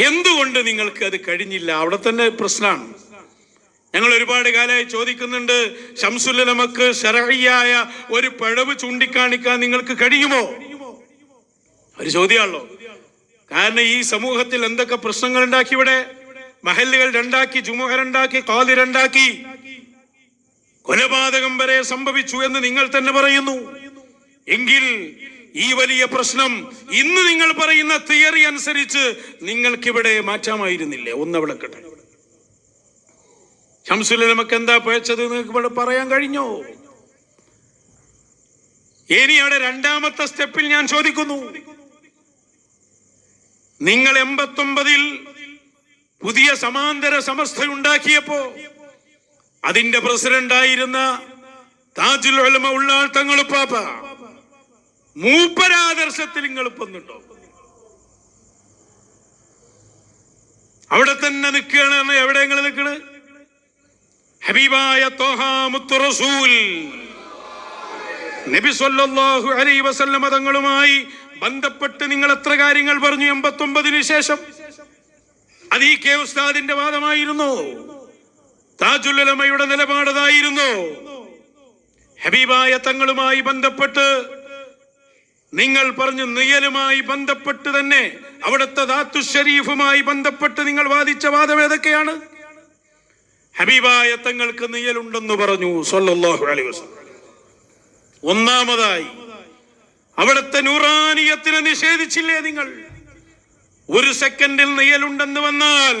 എന്തുകൊണ്ട് നിങ്ങൾക്ക് അത് കഴിഞ്ഞില്ല? അവിടെ തന്നെ പ്രശ്നമാണ്. ഞങ്ങൾ ഒരുപാട് കാലമായി ചോദിക്കുന്നുണ്ട്, ശംസുൽ ഉലമക്ക് ശർഈയായ ഒരു പിഴവ് ചൂണ്ടിക്കാണിക്കാൻ നിങ്ങൾക്ക് കഴിയുമോ? ഒരു ചോദ്യമാണല്ലോ. കാരണം ഈ സമൂഹത്തിൽ എന്തൊക്കെ പ്രശ്നങ്ങൾ ഉണ്ടാക്കി. ഇവിടെ മഹല്ലുകൾ രണ്ടാക്കി, ജുമുഅ രണ്ടാക്കി, ഖാദി രണ്ടാക്കി, കൊലപാതകം വരെ സംഭവിച്ചു എന്ന് നിങ്ങൾ തന്നെ പറയുന്നു. എങ്കിൽ ഈ വലിയ പ്രശ്നം ഇന്ന് നിങ്ങൾ പറയുന്ന തിയറി അനുസരിച്ച് നിങ്ങൾക്കിവിടെ മാറ്റാമായിരുന്നില്ലേ? ഒന്നവിടെ കേട്ടെ, ശംസുൽ ഉലമക്ക് എന്താ പേച്ചത് നിങ്ങൾക്ക് ഇവിടെ പറയാൻ കഴിഞ്ഞോ? ഇനി അവിടെ രണ്ടാമത്തെ സ്റ്റെപ്പിൽ ഞാൻ ചോദിക്കുന്നു, നിങ്ങൾ 89-ൽ പുതിയ സമാന്തര സമസ്ത ഉണ്ടാക്കിയപ്പോ അതിന്റെ പ്രസിഡന്റായിരുന്ന താജുൽ ഉലമ ഉള്ളാൾ തങ്ങളുപ്പാപ്പ മൂപ്പരാദർശത്തിൽ നിങ്ങൾ പൊന്നുണ്ടോ? അവിടെ തന്നെ നിൽക്കുകയാണ്. എവിടെ നിങ്ങൾ നിൽക്കണ്? ഹബീബായ ത്വാഹ മുത്തു റസൂൽ നബി സല്ലല്ലാഹു അലൈഹി വസല്ലം തങ്ങളുമായി ബന്ധപ്പെട്ട് നിങ്ങൾ എത്ര കാര്യങ്ങൾ പറഞ്ഞു 89-ന് ശേഷം? അത് ഈ കെ ഉസ്താദിന്റെ വാദമായിരുന്നു. താജുൽ ഉലമയുടെ നിലപാടതായിരുന്നു. ഹബീബായ തങ്ങളുമായി ബന്ധപ്പെട്ട് നിങ്ങൾ പറഞ്ഞു, നിയലുമായി ബന്ധപ്പെട്ട് തന്നെ അവിടുത്തെ ദാത്തു ഷരീഫുമായി ബന്ധപ്പെട്ട് നിങ്ങൾ വാദിച്ച വാദം ഏതൊക്കെയാണ്? ഹബീബായ തങ്ങൾക്ക് നിയലുണ്ടെന്ന് പറഞ്ഞു സല്ലല്ലാഹു അലൈഹി വസല്ലം. ഒന്നാമതായി അവിടുത്തെ നൂറാനിയത്തിനെ നിഷേധിച്ചില്ലേ നിങ്ങൾ? ഒരു സെക്കൻഡിൽ നിയലുണ്ടെന്ന് വന്നാൽ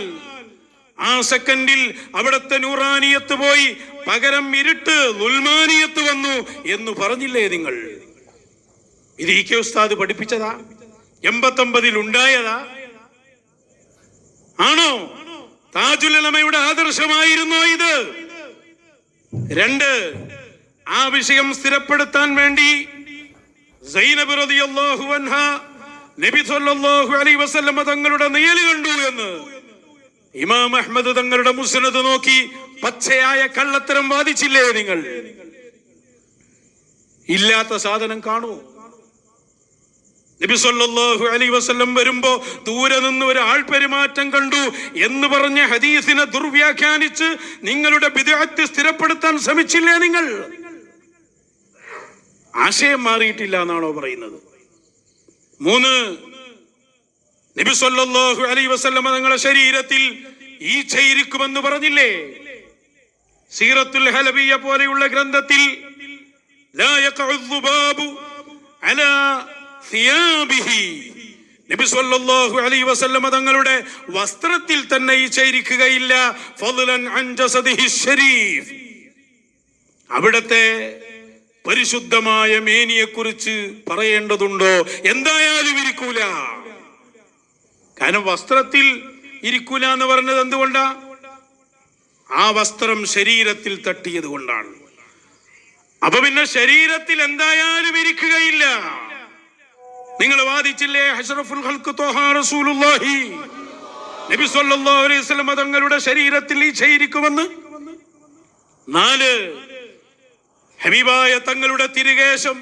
ആ സെക്കൻഡിൽ അവിടുത്തെ നൂറാനിയത്ത് പോയി പകരം ഇരുട്ട് ദുൽമാനിയത്ത് വന്നു എന്ന് പറഞ്ഞില്ലേ നിങ്ങൾ? ഇത് ഈ കെ ഉസ്താദ് പഠിപ്പിച്ചതാ? 89-ൽ ഉണ്ടായതാ? ആണോ? താജുൽ ഉലമയുടെ ആദർശമായിരുന്നോ ഇത്? 2, ആ വിഷയം സ്ഥിരപ്പെടുത്താൻ വേണ്ടി സൈനബ് റളിയല്ലാഹു അൻഹ നബി സല്ലല്ലാഹു അലൈഹി വസല്ലം തങ്ങളുടെ നിയല് കണ്ടു എന്ന് ഇമാം അഹ്മദ് തങ്ങളുടെ മുസ്നദ് നോക്കി പച്ചയായ കള്ളത്തരം വാദിച്ചില്ലേ നിങ്ങൾ? ഇല്ലാത്ത സാധനം കാണൂ. നബി സല്ലല്ലാഹു അലൈഹി വസല്ലം വരുമ്പോ ദൂരെ നിന്ന് ഒരു ആൾ പെരുമാറ്റം കണ്ടു എന്ന് പറഞ്ഞ ഹദീസിനെ ദുർവ്യാഖ്യാനിച്ച് നിങ്ങളുടെ ബിദ്അത്ത് സ്ഥിരപ്പെടുത്താൻ ശ്രമിച്ചില്ലേ നിങ്ങൾ? ആശയം മാറിയിട്ടില്ല എന്നാണോ പറയുന്നത്? 3, നബി സല്ലല്ലാഹു അലൈഹി വസല്ലം തങ്ങളുടെ ശരീരത്തിൽ ഈച്ചയിരിക്കുമെന്ന് പറഞ്ഞില്ലേ? സീറത്തുൽ ഹലബിയ പോലെയുള്ള ഗ്രന്ഥത്തിൽ ലാ യഖഉ ദുബാബു അലാ സിയാബിഹി, നബി സല്ലല്ലാഹു അലൈഹി വസല്ലം തങ്ങളുടെ വസ്ത്രത്തിൽ തന്നെ ഈച്ചയിരിക്കുകയില്ല. ഫളൻ അൻ ജസദിഹി ശരീഫ്, അവിടത്തെ പരിശുദ്ധമായ മേനിയെ കുറിച്ച് പറയേണ്ടതുണ്ടോ? എന്തായാലും ഇരിക്കൂല. കാരണം വസ്ത്രത്തിൽ ഇരിക്കൂല എന്ന് പറഞ്ഞത് എന്തുകൊണ്ടാ? ആ വസ്ത്രം ശരീരത്തിൽ തട്ടിയത് കൊണ്ടാണ്. അപ്പൊ പിന്നെ ശരീരത്തിൽ എന്തായാലും ഇരിക്കുകയില്ല. നിങ്ങൾ വാദിച്ചില്ലേ അഷ്റഫുൽ ഖൽഖ് ത്വാഹ റസൂലുള്ളാഹി നബി സല്ലല്ലാഹു അലൈഹി വസല്ലം തങ്ങളുടെ ശരീരത്തിൽ ഈച്ചയിരിക്കുമെന്ന്? 4, ഹബീബായ തങ്ങളുടെ തിരുകേശം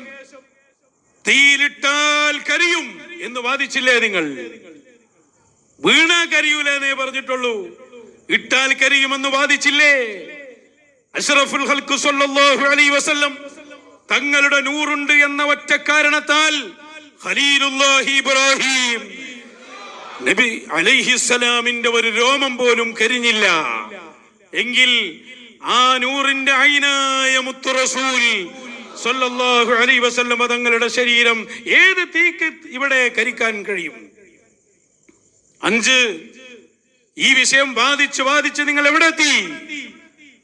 തീയിലിട്ടാൽ കരിയും എന്ന് വാദിച്ചില്ലേ നിങ്ങൾ? വീണാ കരിയൂലെന്നേ പറഞ്ഞിട്ടുള്ളൂ, ഇട്ടാൽ കരിയുമെന്ന് വാദിച്ചില്ലേ? അഷ്റഫുൽ ഖൽഖ് സല്ലല്ലാഹു അലൈഹി വസല്ലം തങ്ങളുടെ നൂറുണ്ട് എന്ന ഒറ്റ കാരണത്താൽ ഖലീലുല്ലാഹി ഇബ്രാഹിം നബി അലൈഹിസ്സലാമിന്റെ ഒരു രോമം പോലും കരിഞ്ഞില്ല. എങ്കിൽ ആ നൂറിന്റെ ഐനായ മുത്തു റസൂൽ സല്ലല്ലാഹു അലൈഹി വസല്ലം തങ്ങളുടെ ശരീരം ഏത് തീക്ക് ഇവിടെ കരിക്കാൻ കഴിയും? 5, ഈ വിഷയം വാദിച്ച് നിങ്ങൾ എവിടെ എത്തി?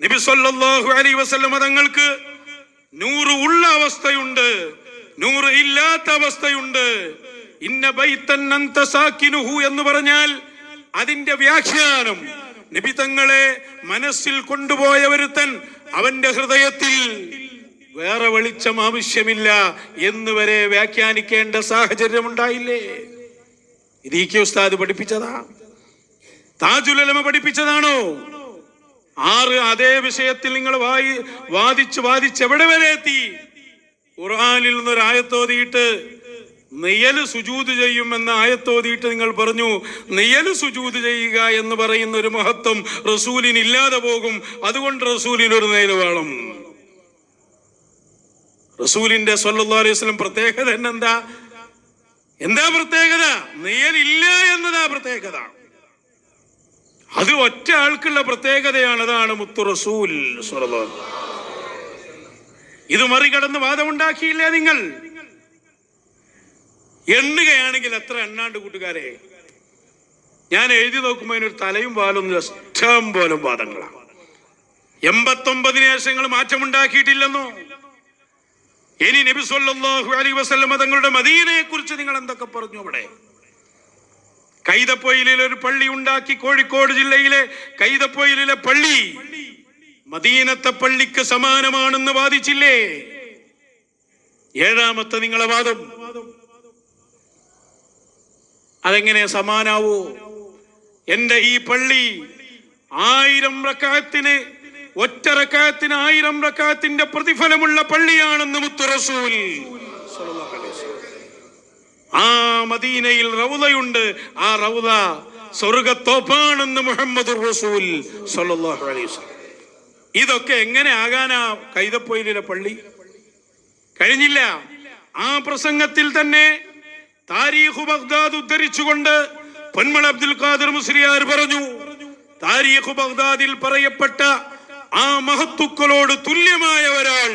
നബി സല്ലല്ലാഹു അലൈഹി വസല്ലം തങ്ങൾക്ക് നൂറ് ഉള്ള അവസ്ഥയുണ്ട്, നൂറ് ഇല്ലാത്ത അവസ്ഥയുണ്ട്. ഇന്ന ബൈതൻ അൻത സാകിനുഹു എന്ന് പറഞ്ഞാൽ അതിന്റെ വ്യാഖ്യാനം നബി തങ്ങളെ മനസ്സിൽ കൊണ്ടുപോയ ഒരുത്തൻ അവന്റെ ഹൃദയത്തിൽ വേറെ വെളിച്ചം ആവശ്യമില്ല എന്ന് വരെ വ്യാഖ്യാനിക്കേണ്ട സാഹചര്യം ഉണ്ടായില്ലേ? ഇത് ഈ കെ ഉസ്താദ് പഠിപ്പിച്ചതാ? താജുൽ ഉലമ പഠിപ്പിച്ചതാണോ? 6, അതേ വിഷയത്തിൽ നിങ്ങൾ വാദിച്ച് എവിടെ വരെ എത്തി? ഖുർആനിൽ നിന്നൊരു ആയത്തോതിയിട്ട് നെയ്യല് സുജൂദ് ചെയ്യുമെന്ന ആയത്തോതിയിട്ട് നിങ്ങൾ പറഞ്ഞു നെയ്യല് സുജൂദ് ചെയ്യുക എന്ന് പറയുന്ന ഒരു മഹത്വം റസൂലിന് ഇല്ലാതെ പോകും, അതുകൊണ്ട് റസൂലിന് ഒരു നെയ്യല് വേണം. റസൂലിന്റെ സ്വല്ലല്ലാഹു അലൈഹി വസല്ലം പ്രത്യേകത എന്താ പ്രത്യേകത? നെയ്യലില്ല എന്നതാ പ്രത്യേകത. അത് ഒറ്റ ആൾക്കുള്ള പ്രത്യേകതയാണ്. അതാണ് മുത്തു റസൂൽ സ്വല്ലല്ലാഹു അലൈഹി വസല്ലം. ഇത് മറികടന്ന് വാദമുണ്ടാക്കിയില്ലേ നിങ്ങൾ? എണ്ണുകയാണെങ്കിൽ എത്ര എണ്ണാണ്ട് കൂട്ടുകാരെ. ഞാൻ എഴുതി നോക്കുമ്പോൾ അതിനൊരു തലയും വാലൊന്നും ഇഷ്ടം പോലെ വാദങ്ങളാണ്. 89 ശേഷങ്ങൾ മാറ്റമുണ്ടാക്കിയിട്ടില്ലെന്നോ? ഇനി നബി സല്ലല്ലാഹു അലൈഹി വസല്ലം തങ്ങളുടെ മദീനയെ കുറിച്ച് നിങ്ങൾ എന്തൊക്കെ പറഞ്ഞു? അവിടെ കൈതപ്പൊയിലിൽ ഒരു പള്ളി ഉണ്ടാക്കി. കോഴിക്കോട് ജില്ലയിലെ കൈതപ്പൊയിലിലെ പള്ളി മദീനത്തെ പള്ളിക്ക് സമാനമാണെന്ന് വാദിച്ചില്ലേ? 7ാമത്തെ നിങ്ങളെ വാദം. അതെങ്ങനെ സമാനാവൂ? എന്റെ ഈ പള്ളി 1000 റക്അത്തിന്, ഒറ്റ റക്അത്തിന് 1000 റക്അത്തിന്റെ പ്രതിഫലമുള്ള പള്ളിയാണെന്ന് മുത്തു റസൂൽ സ്വല്ലല്ലാഹു അലൈഹി വസല്ലം. ആ മദീനയിൽ റൗളയുണ്ട്. ആ റൗള സ്വർഗ്ഗത്തോപ്പാണെന്ന് മുഹമ്മദുർ റസൂൽ സ്വല്ലല്ലാഹു അലൈഹി വസല്ലം. ഇതൊക്കെ എങ്ങനെ ആകാനാ കൈതപ്പൊയിലിലെ പള്ളി? കഴിഞ്ഞില്ല. ആ പ്രസംഗത്തിൽ തന്നെ താരീഖു ബഗ്ദാദ് ഉദ്ധരിച്ചുകൊണ്ട് പൊന്മള അബ്ദുൽ ഖാദിർ മുസ്ലിയാർ പറഞ്ഞു, താരീഖു ബഗ്ദാദിൽ പറയപ്പെട്ട ആ മഹത്തുക്കളോട് തുല്യമായ ഒരാൾ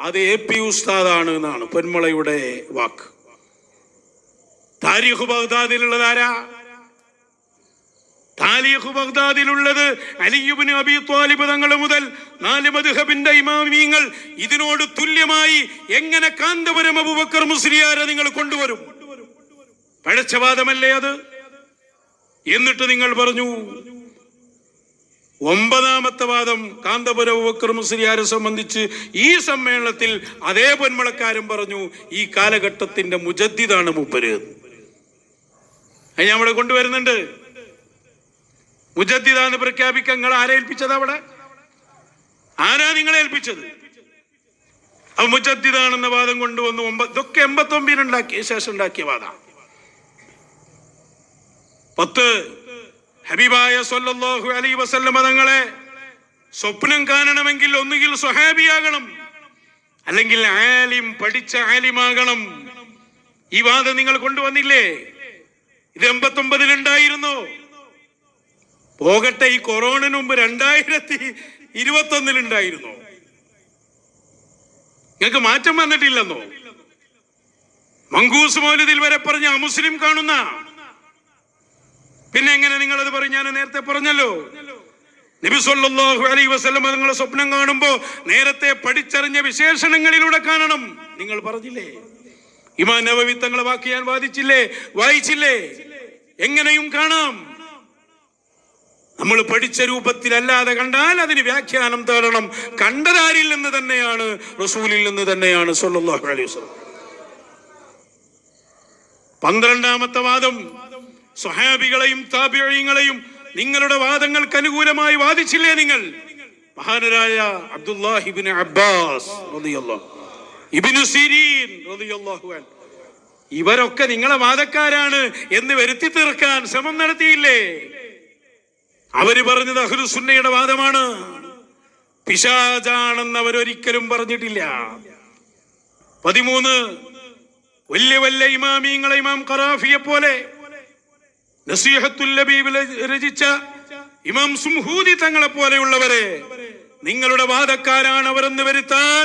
അത് AP ഉസ്താദാണ് എന്നാണ് പൊന്മളയുടെ വാക്ക്. താരീഖു ബഗ്ദാദിലുള്ളതാരാ? താരീഖു ബഗ്ദാദിലുള്ളത് അലി ഇബ്നു അബീ ത്വാലിബ് തങ്ങൾ മുതൽ 4 മദ്ഹബിന്റെ ഇമാമിയങ്ങൾ. ഇതിനോട് തുല്യമായി എങ്ങനെ കാന്തപുരം അബൂബക്കർ മുസ്ലിയാരെ നിങ്ങൾ കൊണ്ടുവരും? പഴച്ചവാദമല്ലേ അത്? എന്നിട്ട് നിങ്ങൾ പറഞ്ഞു 9ാമത്തെ വാദം കാന്തപുരം അബൂബക്കർ മുസ്ലിയാരെ സംബന്ധിച്ച് ഈ സമ്മേളനത്തിൽ അതേ പൊന്മളക്കാരും പറഞ്ഞു ഈ കാലഘട്ടത്തിന്റെ മുജദ്ദിദാണ് മൂപ്പര്. അത് ഞാൻ ഇവിടെ കൊണ്ടുവരുന്നുണ്ട്. മുജദ്ദിദാന്ന് പ്രഖ്യാപിക്കാൻ നിങ്ങൾ ആരെ ഏൽപ്പിച്ചത്? അവിടെ ആരാ നിങ്ങളെ ഏൽപ്പിച്ചത്? അത് മുജദ്ദിദാണെന്ന വാദം കൊണ്ടുവന്നു. ഇതൊക്കെ 89 ശേഷം ഉണ്ടാക്കിയ വാദം. 10 ഹബീബായ സ്വല്ലല്ലാഹു അലൈഹി വസല്ലം തങ്ങളെ സ്വപ്നം കാണണമെങ്കിൽ ഒന്നുകിൽ സ്വഹാബിയാകണം, അല്ലെങ്കിൽ ആലിം, പഠിച്ച ആലിമാകണം. ഈ വാദം നിങ്ങൾ കൊണ്ടുവന്നില്ലേ? ഇത് 89 ഉണ്ടായിരുന്നു. പോകട്ടെ, ഈ കൊറോണന് മുമ്പ് 2021 ഉണ്ടായിരുന്നു. നിങ്ങൾക്ക് മാറ്റം വന്നിട്ടില്ലെന്നോ? മങ്കൂസ് മൗലിദിൽ വരെ പറഞ്ഞ അമുസ്ലിം കാണുന്ന, പിന്നെ എങ്ങനെ നിങ്ങളത് പറയും? ഞാൻ നേരത്തെ പറഞ്ഞല്ലോ, നബി സല്ലല്ലാഹു അലൈഹി വസല്ലം നിങ്ങളെ സ്വപ്നം കാണുമ്പോ നേരത്തെ പഠിച്ചറിഞ്ഞ വിശേഷണങ്ങളിലൂടെ കാണണം. നിങ്ങൾ പറഞ്ഞില്ലേ? ഇമാം നവവി തങ്ങളെ വാക്ക് ഞാൻ വാദിച്ചില്ലേ, വായിച്ചില്ലേ? എങ്ങനെയും കാണാം. നമ്മൾ പഠിച്ച രൂപത്തിലല്ലാതെ കണ്ടാൽ അതിന് വ്യാഖ്യാനം തേടണം. കണ്ടതാരിൽ നിന്ന് തന്നെയാണ്, റസൂലിൽ നിന്ന് തന്നെയാണ് സ്വല്ലല്ലാഹു അലൈഹി വസല്ലം. 12ാമത്തെ വാദം, സ്വഹാബികളെയും താബിഈങ്ങളെയും നിങ്ങളുടെ വാദങ്ങൾക്ക് അനുകൂലമായി വാദിച്ചില്ലേ നിങ്ങൾ? മഹാനരായ അബ്ദുല്ലാഹി ഇബ്നു അബ്ബാസ് റളിയല്ലാഹു, ഇബ്നു സിരീൻ റളിയല്ലാഹു അൻഹു, ഇവരൊക്കെ നിങ്ങളെ വാദക്കാരാണ് എന്ന് വരുത്തി തീർക്കാൻ ശ്രമം നടത്തിയില്ലേ? അവര് പറഞ്ഞത് അഹ്ലുസുന്നയുടെ വാദമാണ്, പിശാചാണെന്ന് അവരൊരിക്കലും പറഞ്ഞിട്ടില്ല. 13 വലിയ വലിയ ഇമാമിങ്ങളെ, ഇമാം ഖറാഫിയെ പോലെ, നസീഹത്തുൽ ലബീബ് രചിച്ച ഇമാം സുംഹൂദി തങ്ങളെ പോലെയുള്ളവരെ നിങ്ങളുടെ വാദക്കാരാണ് അവരെന്ന് വരുത്താൻ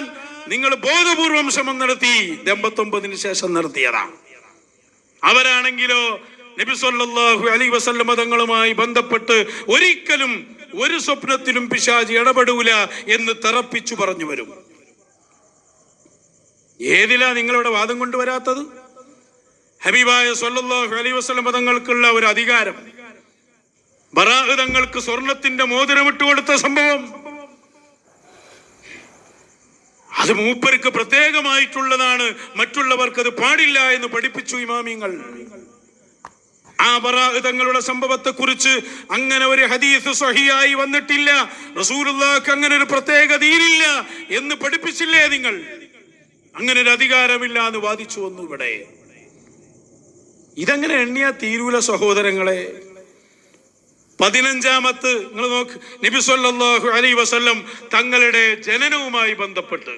നിങ്ങൾ ബോധപൂർവം ശ്രമം നടത്തി. 89 ശേഷം നടത്തിയതാ. അവരാണെങ്കിലോ നബി സല്ലല്ലാഹു അലൈഹി വസല്ലം തങ്ങളുമായി ബന്ധപ്പെട്ട് ഒരിക്കലും ഒരു സ്വപ്നത്തിലും പിശാച് ഇടപെടൂല എന്ന് തറപ്പിച്ചു പറഞ്ഞു വരും. ഏതിലാ നിങ്ങളുടെ വാദം കൊണ്ടുവരാത്തത്? ഹബീബായ സല്ലല്ലാഹു അലൈഹി വസല്ലം തങ്ങൾക്കുള്ള ഒരു അധികാരം, ബറാഅ് തങ്ങൾക്ക് സ്വർണത്തിന്റെ മോതിരം ഇട്ടുകൊടുത്ത സംഭവം, അത് മൂപ്പർക്ക് പ്രത്യേകമായിട്ടുള്ളതാണ്, മറ്റുള്ളവർക്ക് അത് പാടില്ല എന്ന് പഠിപ്പിച്ചു ഇമാമിങ്ങൾ. ആ ബറാഅ് തങ്ങളുടെ സംഭവത്തെ കുറിച്ച് അങ്ങനെ ഒരു ഹദീസ് സ്വഹീഹായി വന്നിട്ടില്ല. റസൂലുള്ളാഹിക്ക് അങ്ങനെ ഒരു പ്രത്യേക ദീനില്ല എന്ന് പഠിപ്പിച്ചില്ലേ നിങ്ങൾ? അങ്ങനെ ഒരു അധികാരമില്ല എന്ന് വാദിച്ചു വന്നു ഇവിടെ. ഇതെങ്ങനെ എണ്ണിയാ തീരൂല സഹോദരങ്ങളെ. 15-ാമത്ത് നിങ്ങൾ നോക്ക്, നബി സല്ലല്ലാഹു അലൈഹി വസല്ലം തങ്ങളുടെ ജനനവുമായി ബന്ധപ്പെട്ട്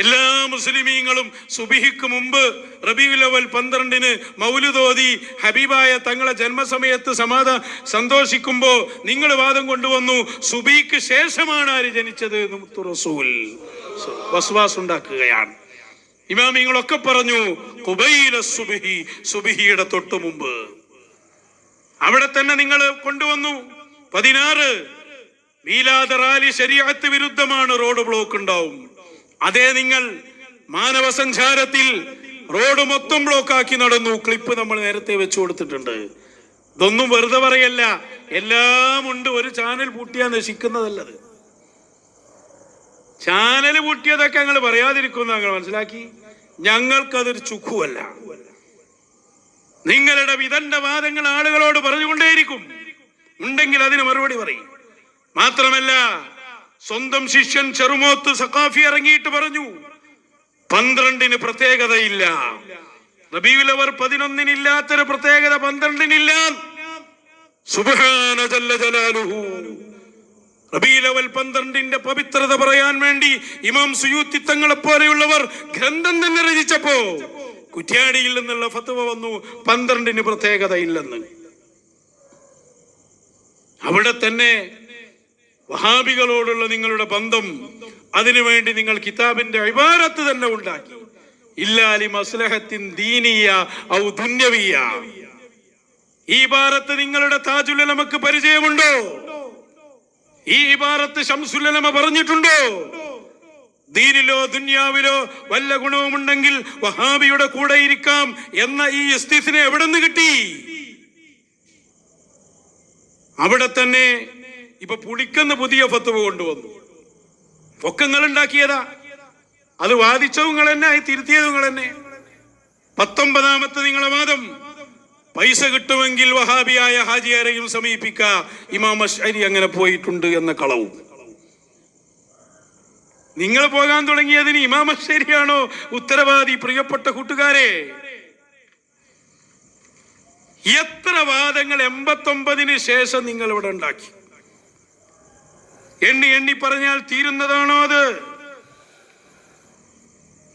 എല്ലാ മുസ്ലിമീങ്ങളും സുബഹിക്ക് മുമ്പ് റബീഉൽ അവ്വൽ 12-ന് മൗലിദ് ഓതി ഹബീബായ തങ്ങളെ ജന്മസമയത്ത് സന്തോഷിക്കുമ്പോ നിങ്ങൾ വാദം കൊണ്ടുവന്നു സുബഹിക്ക് ശേഷമാണ് ആര് ജനിച്ചത് എന്ന് മുത്തു റസൂൽ. വസ്വാസ് ഉണ്ടാക്കുകയാണ്. ഇമാമിങ്ങളൊക്കെ പറഞ്ഞു ഖുബൈല സുബ്ഹി, സുബ്ഹിയുടെ തൊട്ടു മുമ്പ്. അവിടെ തന്നെ നിങ്ങൾ കൊണ്ടുവന്നു 16 മീലാദ് റാലി ശരീഅത്ത് വിരുദ്ധമാണ്, റോഡ് ബ്ലോക്ക് ഉണ്ടാവും. അതേ നിങ്ങൾ മാനവ സഞ്ചാരത്തിൽ റോഡ് മൊത്തം ബ്ലോക്കാക്കി നടന്നു. ക്ലിപ്പ് നമ്മൾ നേരത്തെ വെച്ചു കൊടുത്തിട്ടുണ്ട്. ഇതൊന്നും വെറുതെ പറയല്ല, എല്ലാം ഉണ്ട്. ഒരു ചാനൽ പൂട്ടിയാ നശിക്കുന്നതല്ലത്. ചാനൽ പൂട്ടിയതൊക്കെ ഞങ്ങൾ പറയാതിരിക്കുന്ന ഞങ്ങൾ മനസ്സിലാക്കി. ഞങ്ങൾക്കതൊരു ചുക്കുവല്ല. നിങ്ങളുടെ വിദണ്ഡവാദങ്ങൾ ആളുകളോട് പറഞ്ഞുകൊണ്ടേയിരിക്കും. ഉണ്ടെങ്കിൽ അതിന് മറുപടി പറയും. മാത്രമല്ല, സ്വന്തം ശിഷ്യൻ ചെറുമോത്ത് സഖാഫി ഇറങ്ങിയിട്ട് പറഞ്ഞു 12-ന് പ്രത്യേകതയില്ല. റബീഉൽ അവ്വൽ 11-ന് ഇല്ലാത്തൊരു പ്രത്യേകത 12-നില്ല. സുബ്ഹാന ജല്ല ജലാലുഹു. റബീഉൽ അവ്വൽ 12-ന്റെ പവിത്രത പറയാൻ വേണ്ടി ഇമാം സുയൂത്തി തങ്ങളെ പോലെയുള്ളവർ ഗ്രന്ഥം തന്നെ രചിച്ചപ്പോ കുറ്റ്യാടിയിൽ നിന്നുള്ള ഫത്വ വന്നു 12-ന് പ്രത്യേകതയില്ലെന്ന്. അവിടെ തന്നെ വഹാബികളോടുള്ള നിങ്ങളുടെ ബന്ധം, അതിനുവേണ്ടി നിങ്ങൾ കിതാബിന്റെ ഇബാറത്ത് തന്നെ ഉണ്ടാക്കി. ഇല്ലാലി മസ്ലഹത്തിൻ ദീനിയ ഔ ദുന്യവിയ. ഈ ഇബാറത്ത് നിങ്ങളുടെ താജുൽ ഉലമക്ക് പരിചയമുണ്ടോ? ഈ ഇബാറത്ത് ശംസുൽ ഉലമ പറഞ്ഞിട്ടുണ്ടോ? ദീനിലോ ദുന്യാവിലോ വല്ല ഗുണവുമുണ്ടെങ്കിൽ വഹാബിയുടെ കൂടെ ഇരിക്കാം എന്ന ഈ ഇസ്തിസ്ന എവിടെ നിന്ന് കിട്ടി? അവിടെ തന്നെ ഇപ്പൊ പുളിക്കുന്ന പുതിയ ഫത്വ കൊണ്ടുവന്നു. ഒക്കെ നിങ്ങൾ ഉണ്ടാക്കിയതാ. അത് വാദിച്ചവും നിങ്ങൾ തന്നെ, തിരുത്തിയതും നിങ്ങൾ തന്നെ. 19-ാമത്തെ നിങ്ങളെ വാദം, പൈസ കിട്ടുമെങ്കിൽ വഹാബിയായ ഹാജിയാരെയും സമീപിക്ക, ഇമാം അശ്അരി അങ്ങനെ പോയിട്ടുണ്ട് എന്ന കളവും. നിങ്ങൾ പോകാൻ തുടങ്ങിയതിന് ഇമാം അശ്അരിയാണോ ഉത്തരവാദി? പ്രിയപ്പെട്ട കൂട്ടുകാരെ, എത്ര വാദങ്ങൾ 89-ന് ശേഷം നിങ്ങൾ ഇവിടെ ഉണ്ടാക്കി. എണ്ണി എണ്ണി പറഞ്ഞാൽ തീരുന്നതാണോ അത്?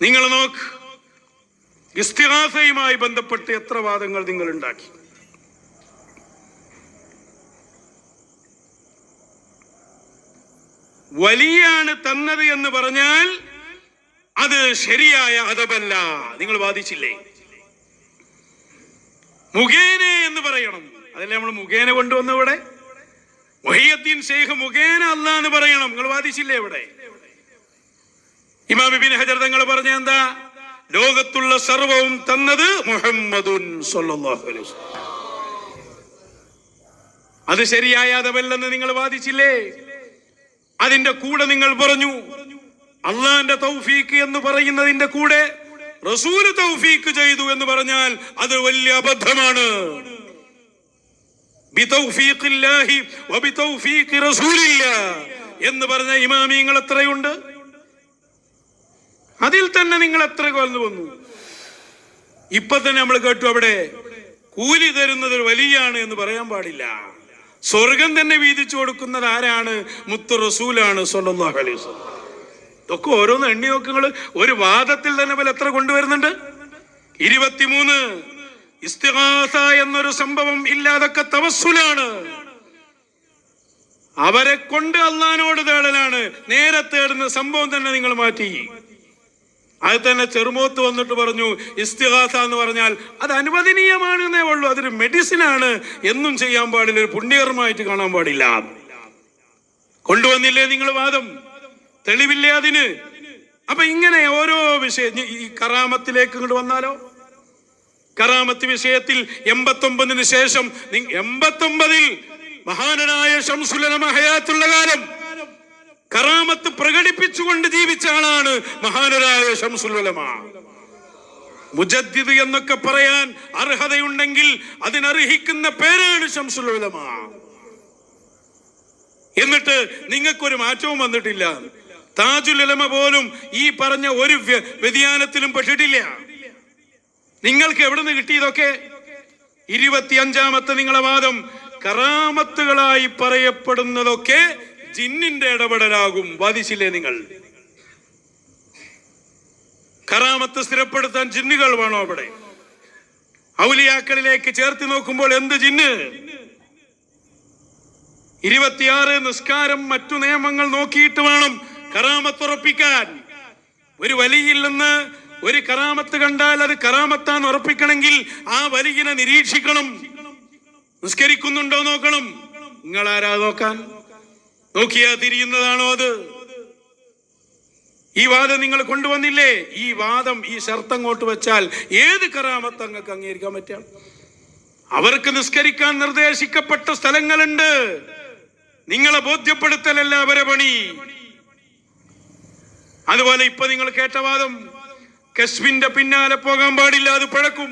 നിങ്ങൾ നോക്ക്, ഇസ്തിഗാസയുമായി ബന്ധപ്പെട്ട് എത്ര വാദങ്ങൾ നിങ്ങൾ ഉണ്ടാക്കി. വലിയാണ് തന്നത് എന്ന് പറഞ്ഞാൽ അത് ശരിയായ അദബല്ല. നിങ്ങൾ വാദിച്ചില്ലേ? മുഖേന എന്ന് പറയണം. അതല്ലേ നമ്മൾ മുഖേന കൊണ്ടുവന്നു. ഇവിടെ മുഹിയുദ്ദീൻ ശൈഖ് മുഖേന അല്ലാഹ് എന്ന് പറയണം. നിങ്ങൾ വാദിച്ചില്ലേ? ഇവിടെ ഇമാം ഇബ്നു ഹജർ തങ്ങൾ പറഞ്ഞ എന്താ? ലോകത്തുള്ള സർവവും തന്നത് മുഹമ്മദുൻ സ്വല്ലല്ലാഹു അലൈഹി വസല്ലം. അത് ശരിയായ അദബല്ലെന്ന് നിങ്ങൾ വാദിച്ചില്ലേ? അതിന്റെ കൂടെ നിങ്ങൾ പറഞ്ഞു അള്ളാന്റെ തൗഫീഖ് എന്ന് പറയുന്നതിന്റെ കൂടെ റസൂൽ തൗഫീഖ് ചെയ്തു എന്ന് പറഞ്ഞാൽ അത് വലിയ അബദ്ധമാണ്. ബിതൗഫീഖില്ലാഹി വബിതൗഫീഖി റസൂലില്ലാഹ് എന്ന് പറഞ്ഞ ഇമാമിയങ്ങൾ എത്രയുണ്ട്? അതിൽ തന്നെ നിങ്ങൾ എത്ര കൊല്ലു വന്നു. ഇപ്പൊ തന്നെ നമ്മൾ കേട്ടു അവിടെ കൂലി തരുന്നത് വലിയാണ് എന്ന് പറയാൻ പാടില്ല. സ്വർഗം തന്നെ വീതിച്ചു കൊടുക്കുന്നത് ആരാണ്? മുത്തു റസൂലാണ് സ്വല്ലല്ലാഹു അലൈഹി വസല്ലം. ഇതൊക്കെ ഓരോന്ന് എണ്ണി നോക്കുങ്ങൾ. ഒരു വാദത്തിൽ തന്നെ പോലെ എത്ര കൊണ്ടുവരുന്നുണ്ട്? 23. ഇസ്തിഗാസ എന്നൊരു സംഭവം ഇല്ലാതൊക്കെ തവസ്സുലാണ്. അവരെ കൊണ്ട് അള്ളാഹിനോട് തേടലാണ്. നേരെ തേടുന്ന സംഭവം തന്നെ നിങ്ങൾ മാറ്റി. അത് തന്നെ ചെറുമോത്ത് വന്നിട്ട് പറഞ്ഞു ഇസ്തിഗാസ എന്ന് പറഞ്ഞാൽ അത് അനുവദനീയമാണെന്നേ ഉള്ളൂ, അതൊരു മെഡിസിനാണ്, എന്നും ചെയ്യാൻ പാടില്ല, ഒരു പുണ്യകർമ്മമായിട്ട് കാണാൻ പാടില്ല. കൊണ്ടുവന്നില്ലേ നിങ്ങൾ വാദം? തെളിവില്ലേ അതിന്? അപ്പൊ ഇങ്ങനെ ഓരോ വിഷയം. ഈ കറാമത്തിലേക്ക് ഇങ്ങോട്ട് വന്നാലോ? കറാമത്ത് വിഷയത്തിൽ 89-ന് ശേഷം 89-ൽ മഹാനായ ശംസുൽ ഉലമ ഹയാത്തുള്ള കാലം കറാമത്ത് പ്രകടിപ്പിച്ചുകൊണ്ട് ജീവിച്ച ആളാണ് മഹാനായ ശംസുൽ ഉലമ. മുജദ്ദിദ് എന്നൊക്കെ പറയാൻ അർഹതയുണ്ടെങ്കിൽ അതിനർഹിക്കുന്ന പേരാണ് ശംസുൽ ഉലമ. എന്നിട്ട് നിങ്ങൾക്കൊരു മാറ്റവും വന്നിട്ടില്ല. താജുൽ ഉലമ പോലും ഈ പറഞ്ഞ ഒരു വ്യതിയാനത്തിലും പെട്ടിട്ടില്ല. നിങ്ങൾക്ക് എവിടെ നിന്ന് കിട്ടി ഇതൊക്കെ? 25-ാമത്തെ നിങ്ങളെ വാദം, കറാമത്തുകളായി പറയപ്പെടുന്നതൊക്കെ ജിന്നിന്റെ ഇടപെടലാകും. വാദിച്ചില്ലേ നിങ്ങൾ? കറാമത്ത് സ്ഥിരപ്പെടുത്താൻ ജിന്നുകൾ വേണോ? അവിടെ ഔലിയാക്കളിലേക്ക് ചേർത്ത് നോക്കുമ്പോൾ എന്ത് ജിന്ന്? 26 നിസ്കാരം മറ്റു നിയമങ്ങൾ നോക്കിയിട്ട് വേണം കറാമത്ത് ഉറപ്പിക്കാൻ. ഒരു വലിയിൽ നിന്ന് ഒരു കറാമത്ത് കണ്ടാൽ അത് കറാമത്താന്ന് ഉറപ്പിക്കണമെങ്കിൽ ആ വലിയനെ നിരീക്ഷിക്കണം, നിസ്കരിക്കുന്നുണ്ടോ നോക്കണം. നിങ്ങൾ ആരാ നോക്കാൻ? നോക്കിയാ തിരിയുന്നതാണോ അത്? ഈ വാദം നിങ്ങൾ കൊണ്ടുവന്നില്ലേ? ഈ വാദം, ഈ ഷർത്ത് അങ്ങോട്ട് വെച്ചാൽ ഏത് കറാമത്ത് അങ്ങക്ക് അംഗീകരിക്കാൻ പറ്റുക? അവർക്ക് നിസ്കരിക്കാൻ നിർദ്ദേശിക്കപ്പെട്ട സ്ഥലങ്ങളുണ്ട്. നിങ്ങളെ ബോധ്യപ്പെടുത്തലല്ല അവരെ പണി. അതുപോലെ ഇപ്പൊ നിങ്ങൾ കേട്ട വാദം, കശ്മിന്റെ പിന്നാലെ പോകാൻ പാടില്ല, അത് പഴക്കും.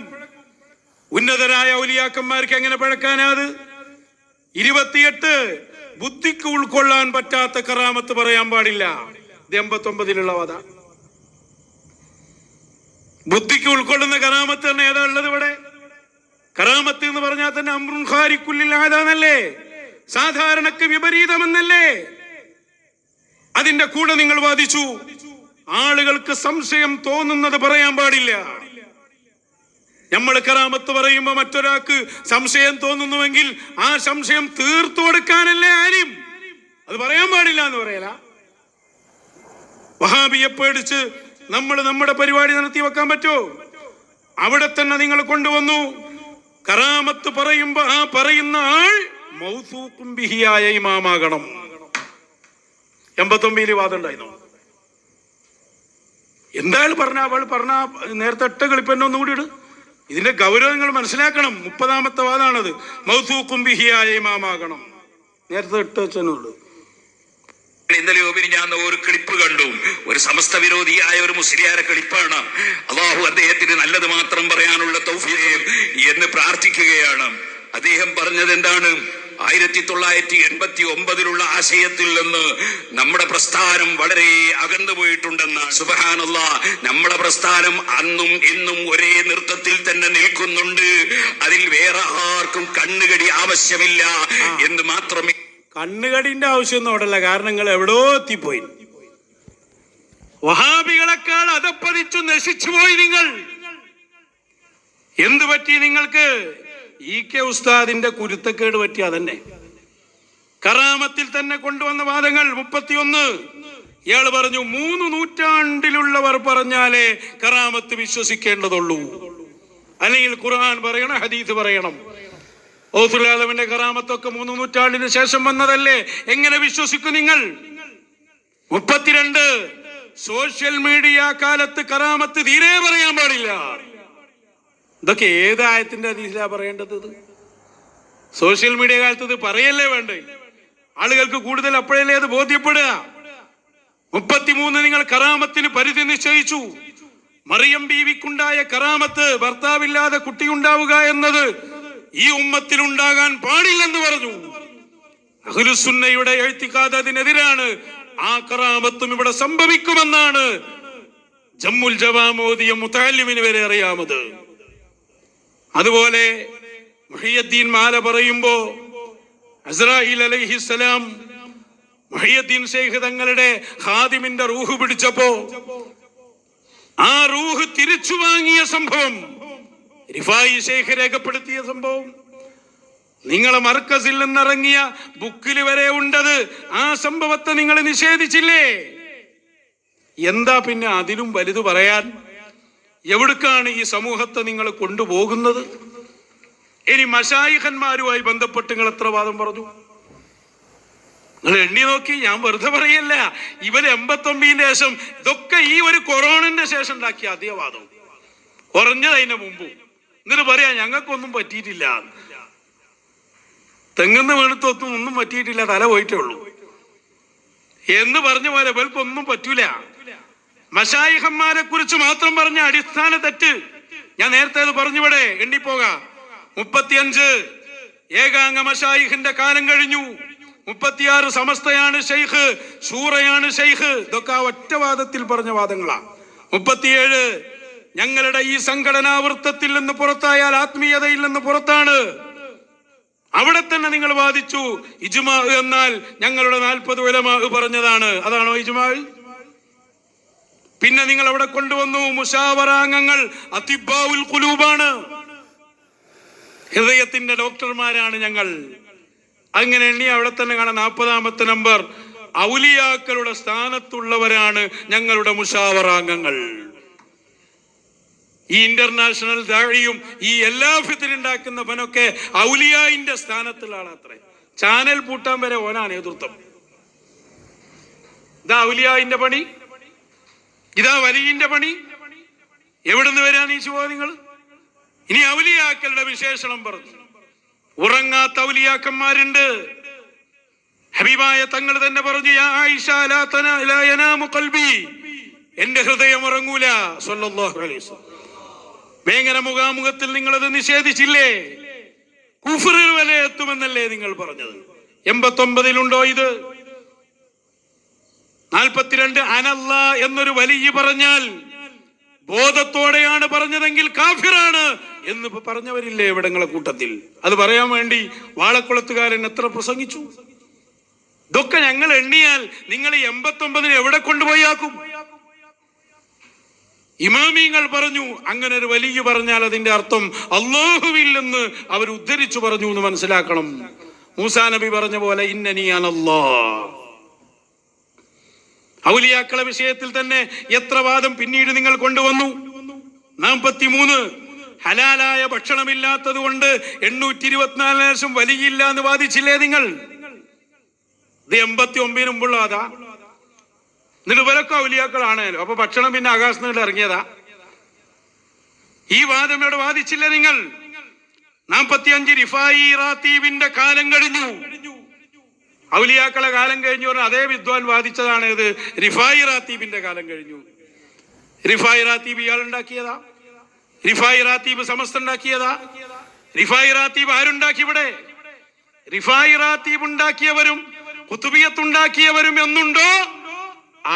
ഉന്നതരായ ഔലിയാക്കന്മാർക്ക് എങ്ങനെ പഴക്കാനാത്? 28 ബുദ്ധിക്ക് ഉൾക്കൊള്ളാൻ പറ്റാത്ത കറാമത്ത് പറയാൻ പാടില്ല. 89 വാദ. ബുദ്ധിക്ക് ഉൾക്കൊള്ളുന്ന കറാമത്ത് തന്നെ ഏതാ ഉള്ളത് ഇവിടെ? കറാമത്ത് എന്ന് പറഞ്ഞാൽ തന്നെ അംറുൻ ഖാരിഖുൽ ആദാന്നല്ലേ, സാധാരണക്ക് വിപരീതമെന്നല്ലേ? അതിന്റെ കൂടെ നിങ്ങൾ വാദിച്ചു ആളുകൾക്ക് സംശയം തോന്നുന്നത് പറയാൻ പാടില്ല. നമ്മൾ കറാമത്ത് പറയുമ്പോ മറ്റൊരാൾക്ക് സംശയം തോന്നുന്നുവെങ്കിൽ ആ സംശയം തീർത്തു കൊടുക്കാനല്ലേ ആരും, അത് പറയാൻ പാടില്ല എന്ന് പറയല. വഹാബിയെ പേടിച്ച് നമ്മൾ നമ്മുടെ പരിപാടി നടത്തി വെക്കാൻ പറ്റോ? അവിടെ തന്നെ നിങ്ങൾ കൊണ്ടുവന്നു കറാമത്ത് പറയുമ്പോ ആ പറയുന്ന ആൾ മൗസൂഖും ബിഹിയായ ഇമാമാകണം. 89 വാദം ഉണ്ടായിരുന്നു. എന്തായാലും പറഞ്ഞ നേരത്തെ 8 കളിപ്പന്നെ ഒന്നുകൂടി ഇട്. ഇതിന്റെ ഗൗരവം നിങ്ങൾ മനസ്സിലാക്കണം. 30-ാമത്തെ വാദമാണത്. മൗസൂഖും ബിഹിയായ ഇമാമാകണം. നേരത്തെ 8 വെച്ചെന്നുള്ളൂ. ഇന്നലെ ഞാൻ ഒരു ക്ലിപ്പ് കണ്ടു. ഒരു സമസ്ത വിരോധിയായ ഒരു മുസ്ലിയാരെ ക്ലിപ്പാണ്. അല്ലാഹു അദ്ദേഹത്തിന് നല്ലത് മാത്രം പറയാനുള്ള തൗഫീഖ് എന്ന് പ്രാർത്ഥിക്കുകയാണ്. അദ്ദേഹം പറഞ്ഞത് എന്താണ്? 1989 ആശയത്തിൽ നിന്ന് നമ്മുടെ പ്രസ്ഥാനം വളരെ അകന്നു പോയിട്ടുണ്ടെന്ന്. സുബ്ഹാനല്ലാഹ്, നമ്മുടെ പ്രസ്ഥാനം അന്നും ഇന്നും ഒരേ നൃത്തത്തിൽ തന്നെ നിൽക്കുന്നുണ്ട്. അതിൽ വേറെ ആർക്കും കണ്ണുകടി ആവശ്യമില്ല എന്ന് മാത്രമേ. കണ്ണുകടിന്റെ ആവശ്യമൊന്നും അവിടെയല്ല. കാരണം നിങ്ങൾ എവിടോ എത്തിപ്പോയി. വഹാബികളെക്കാൾ അതപ്പതിച്ചു നശിച്ചുപോയി നിങ്ങൾ. എന്തു പറ്റി നിങ്ങൾക്ക്? EK ഉസ്താദിന്റെ കുരുത്തക്കേട് പറ്റി. അതന്നെ കറാമത്തിൽ തന്നെ കൊണ്ടുവന്ന വാദങ്ങൾ 31. ഇയാൾ പറഞ്ഞു 3 നൂറ്റാണ്ടിലുള്ളവർ പറഞ്ഞാലേ കറാമത്ത് വിശ്വസിക്കേണ്ടതുള്ളൂ, അല്ലെങ്കിൽ ഖുർആൻ പറയണം, ഹദീസ് പറയണം. ഔസുലാദമിന്റെ കറാമത്തൊക്കെ 3 നൂറ്റാണ്ടിന് ശേഷം വന്നതല്ലേ, എങ്ങനെ വിശ്വസിക്കും നിങ്ങൾ? 32 സോഷ്യൽ മീഡിയ കാലത്ത് കറാമത്ത് തീരെ പറയാൻ പാടില്ല. ഇതൊക്കെ ഏത് ആയത്തിന്റെ ഹദീസിലാ പറയേണ്ടത്? സോഷ്യൽ മീഡിയ കാലത്ത് ഇത് പറയല്ലേ വേണ്ടേ? ആളുകൾക്ക് കൂടുതൽ അപ്പോഴല്ലേ അത് ബോധ്യപ്പെടുക. 33 നിങ്ങൾ കറാമത്തിന് പരിധി നിശ്ചയിച്ചു. മറിയം ബീവിക്കുണ്ടായ കറാമത്ത് ഭർത്താവില്ലാതെ കുട്ടിയുണ്ടാവുക എന്നത് ഈ ഉമ്മത്തിൽ ഉണ്ടാകാൻ പാടില്ലെന്ന് പറഞ്ഞു. അഹ്ലുസുന്നയുടെ ഇഅ്തിഖാദ് അതിനെതിരാണ്. ആ കറാമത്തും ഇവിടെ സംഭവിക്കുമെന്നാണ് ജമ്മുൽ ജവാമോദിയ മുതഅല്ലിമിന് വരെ അറിയാമത്. അതുപോലെ മുഹിയുദ്ദീൻ മാല പറയുമ്പോ അസ്രാഈൽ അലൈഹിസ്സലാം മുഹിയുദ്ദീൻ ശൈഖ് തങ്ങളുടെ ഖാദിമിന്റെ റൂഹ് പിടിച്ചപ്പോ ആ റൂഹ് തിരിച്ചു വാങ്ങിയ സംഭവം റിഫായി ശൈഖ് രേഖപ്പെടുത്തിയ സംഭവം നിങ്ങളെ മർക്കസിൽ നിന്നിറങ്ങിയ ബുക്കിൽ വരെ ഉണ്ടത്. ആ സംഭവത്തെ നിങ്ങൾ നിഷേധിച്ചില്ലേ? എന്താ പിന്നെ അതിലും വലുത് പറയാൻ? എവിടേക്കാണ് ഈ സമൂഹത്തെ നിങ്ങൾ കൊണ്ടുപോകുന്നത്? ഇനി മശായിഖന്മാരുമായി ബന്ധപ്പെട്ട് നിങ്ങൾ എത്ര വാദം പറഞ്ഞു? നിങ്ങൾ എണ്ണി നോക്കി. ഞാൻ വെറുതെ പറയല്ല. ഇവര് 89-ന് ശേഷം, ഇതൊക്കെ ഈ ഒരു കൊറോണന്റെ ശേഷം ഉണ്ടാക്കിയ അധിക വാദം, കുറഞ്ഞത് അതിന്റെ മുമ്പ്. എന്നിട്ട് പറയാ ഞങ്ങൾക്കൊന്നും പറ്റിയിട്ടില്ല, തെങ്ങുന്ന വീണത്തൊന്നും ഒന്നും പറ്റിയിട്ടില്ല, തല പോയിട്ടേ ഉള്ളൂ എന്ന് പറഞ്ഞ പോലെ ഇവർക്കൊന്നും പറ്റൂല. മശായിഖന്മാരെ കുറിച്ച് മാത്രം പറഞ്ഞ അടിസ്ഥാന തെറ്റ്. ഞാൻ നേരത്തെ അത് പറഞ്ഞുവിടെ, എണ്ണിപ്പോകാം. 35 ഏകാംഗ മശായിഖിന്റെ കാലം കഴിഞ്ഞു. 36 സമസ്തയാണ് ഷെയ്ഖ്, ഷൂറയാണ് ഷെയ്ഖ്. ഇതൊക്കെ ആ ഒറ്റവാദത്തിൽ പറഞ്ഞ വാദങ്ങളാ. 37 ഞങ്ങളുടെ ഈ സംഘടനാ വൃത്തത്തിൽ നിന്ന് പുറത്തായാൽ ആത്മീയതയിൽ നിന്ന് പുറത്താണ്. അവിടെ തന്നെ നിങ്ങൾ വാദിച്ചു ഇജ്മാ എന്നാൽ ഞങ്ങളുടെ 40 ഉലമാ പറഞ്ഞതാണ്. അതാണോ ഇജ്മാ? പിന്നെ നിങ്ങൾ അവിടെ കൊണ്ടുവന്നു മുശാവറാംഗങ്ങൾ അതിബ്ബാഉൽ ഖുലൂബാണ്, ഹൃദയത്തിന്റെ ഡോക്ടർമാരാണ് ഞങ്ങൾ. അങ്ങനെ എണ്ണി അവിടെ തന്നെ കാണാൻ 40ാമത്തെ നമ്പർ ഔലിയാക്കളുടെ സ്ഥാനത്തുള്ളവരാണ് ഞങ്ങളുടെ മുശാവറാംഗങ്ങൾ. ഈ ഇന്റർനാഷണൽ ദാഴിയും ഈ എല്ലാ ഫിത്തിനുണ്ടാക്കുന്നവനൊക്കെ ഔലിയായിന്റെ സ്ഥാനത്തുള്ള ആളത്രേ. ചാനൽ പൂട്ടാൻ വരെ ഓനാ നേതൃത്വം. ഇതാ ഔലിയായിന്റെ പണി, ഇതാ വലിയന്റെ പണി. എവിടുന്ന് വരാൻ ഈ ചുവ നിങ്ങൾ? ഇനി ഔലിയാക്കളുടെ വിശേഷണം പറഞ്ഞു. ഉറങ്ങാത്ത ഔലിയാക്കന്മാരുണ്ട്. ഹബീബായ തങ്ങൾ തന്നെ പറഞ്ഞു, യാ ആയിഷ ലാ യനാമു ഖൽബി, എന്റെ ഹൃദയം ഉറങ്ങൂല സ്വല്ലല്ലാഹു അലൈഹി വസല്ലം. വേങ്ങര മുഖാമുഖത്തിൽ നിങ്ങളത് നിഷേധിച്ചില്ലേ? കുഫ്റിൽ വരെ എത്തുമെന്നല്ലേ നിങ്ങൾ പറഞ്ഞത്? 89-ലുണ്ടോ ഇത്? 42 അനല്ല എന്നൊരു വലിയ പറഞ്ഞാൽ ബോധത്തോടെയാണ് പറഞ്ഞതെങ്കിൽ കാഫിറാണ് എന്ന് പറഞ്ഞവരില്ലേ ഇവിടങ്ങളെ കൂട്ടത്തിൽ? അത് പറയാൻ വേണ്ടി വാളക്കുളത്തുകാരൻ എത്ര പ്രസംഗിച്ചു. ഇതൊക്കെ ഞങ്ങൾ എണ്ണിയാൽ നിങ്ങൾ 89-ന് എവിടെ കൊണ്ടുപോയാക്കും? ഇമാമിങ്ങൾ പറഞ്ഞു അങ്ങനെ ഒരു വലിയ പറഞ്ഞാൽ അതിന്റെ അർത്ഥം അല്ലാഹുവിൽ നിന്ന് അവർ ഉദ്ധരിച്ചു പറഞ്ഞു എന്ന് മനസ്സിലാക്കണം. മൂസാ നബി പറഞ്ഞ പോലെ ഇന്നനി അനല്ലാഹ്. ഔലിയാക്കളെ വിഷയത്തിൽ തന്നെ എത്ര വാദം പിന്നീട് നിങ്ങൾ കൊണ്ടുവന്നു. 43 ഹലാലായ ഭക്ഷണമില്ലാത്തത് കൊണ്ട് 824 ലക്ഷം വലിയില്ല എന്ന് വാദിച്ചില്ലേ നിങ്ങൾ? ഇത് 89-ന് മുമ്പുള്ള അതാ. എന്നിട്ട് ഇവരൊക്കെ ഔലിയാക്കളാണല്ലോ. അപ്പൊ ഭക്ഷണം പിന്നെ ആകാശത്ത് ഇറങ്ങിയതാ. ഈ വാദം ഇവിടെ വാദിച്ചില്ലേ നിങ്ങൾ? 45 റിഫായി റാത്തീബിന്റെ കാലം കഴിഞ്ഞു. ഔലിയാക്കളെ കാലം കഴിഞ്ഞു പറഞ്ഞാൽ അതേ വിദ്വാൻ വാദിച്ചതാണ് ഇത്. റിഫായി റാത്തീബിന്റെ കാലം കഴിഞ്ഞു. റിഫായി റാത്തീബ് ഇയാൾ ഉണ്ടാക്കിയതാ? റിഫായി റാത്തീബ് സമസ്ത ഉണ്ടാക്കിയതാ? റിഫായി റാത്തീബ് ആരുണ്ടാക്കി ഇവിടെ? റിഫായി റാത്തീബ് ഉണ്ടാക്കിയവരും ഖുതുബിയത്ത് ഉണ്ടാക്കിയവരും എന്നുണ്ടോ?